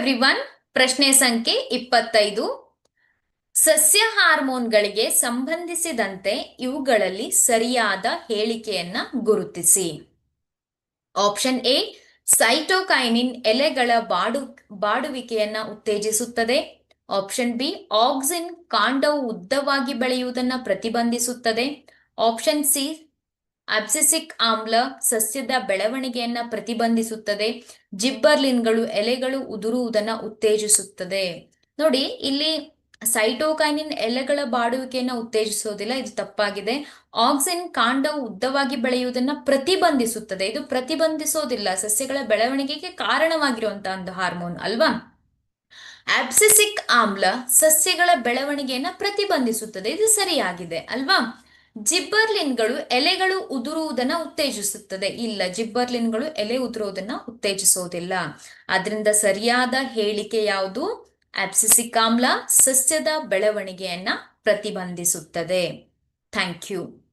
Everyone. ಪ್ರಶ್ನೆ ಸಂಖ್ಯೆ 25. ಸಸ್ಯ ಹಾರ್ಮೋನ್ಗಳಿಗೆ ಸಂಬಂಧಿಸಿದಂತೆ ಇವುಗಳಲ್ಲಿ ಸರಿಯಾದ ಹೇಳಿಕೆಯನ್ನ ಗುರುತಿಸಿ. ಆಪ್ಷನ್ ಎ, ಸೈಟೋಕೈನಿನ್ ಎಲೆಗಳ ಬಾಡುವಿಕೆಯನ್ನ ಉತ್ತೇಜಿಸುತ್ತದೆ. ಆಪ್ಷನ್ ಬಿ, ಆಕ್ಸಿನ್ ಕಾಂಡವು ಉದ್ದವಾಗಿ ಬೆಳೆಯುವುದನ್ನ ಪ್ರತಿಬಂಧಿಸುತ್ತದೆ. ಆಪ್ಷನ್ ಸಿ, ಅಬ್ಸಿಸಿಕ್ ಆಮ್ಲ ಸಸ್ಯದ ಬೆಳವಣಿಗೆಯನ್ನ ಪ್ರತಿಬಂಧಿಸುತ್ತದೆ. ಜಿಬ್ಬರ್ಲಿನ್ಗಳು ಎಲೆಗಳು ಉದುರುವುದನ್ನ ಉತ್ತೇಜಿಸುತ್ತದೆ. ನೋಡಿ, ಇಲ್ಲಿ ಸೈಟೋಕೈನಿನ್ ಎಲೆಗಳ ಬಾಡುವಿಕೆಯನ್ನ ಉತ್ತೇಜಿಸೋದಿಲ್ಲ, ಇದು ತಪ್ಪಾಗಿದೆ. ಆಕ್ಸಿನ್ ಕಾಂಡವು ಉದ್ದವಾಗಿ ಬೆಳೆಯುವುದನ್ನ ಪ್ರತಿಬಂಧಿಸುತ್ತದೆ, ಇದು ಪ್ರತಿಬಂಧಿಸೋದಿಲ್ಲ, ಸಸ್ಯಗಳ ಬೆಳವಣಿಗೆಗೆ ಕಾರಣವಾಗಿರುವಂತಹ ಒಂದು ಹಾರ್ಮೋನ್ ಅಲ್ವಾ. ಅಬ್ಸಿಸಿಕ್ ಆಮ್ಲ ಸಸ್ಯಗಳ ಬೆಳವಣಿಗೆಯನ್ನ ಪ್ರತಿಬಂಧಿಸುತ್ತದೆ, ಇದು ಸರಿಯಾಗಿದೆ ಅಲ್ವಾ. ಜಿಬ್ಬರ್ಲಿನ್ಗಳು ಎಲೆಗಳು ಉದುರುವುದನ್ನ ಉತ್ತೇಜಿಸುತ್ತದೆ, ಇಲ್ಲ, ಜಿಬ್ಬರ್ಲಿನ್ಗಳು ಎಲೆ ಉದುರುವುದನ್ನ ಉತ್ತೇಜಿಸೋದಿಲ್ಲ. ಅದರಿಂದ ಸರಿಯಾದ ಹೇಳಿಕೆ ಯಾವುದು? ಅಬ್ಸಿಸಿಕ್ ಆಮ್ಲ ಸಸ್ಯದ ಬೆಳವಣಿಗೆಯನ್ನ ಪ್ರತಿಬಂಧಿಸುತ್ತದೆ. Thank you.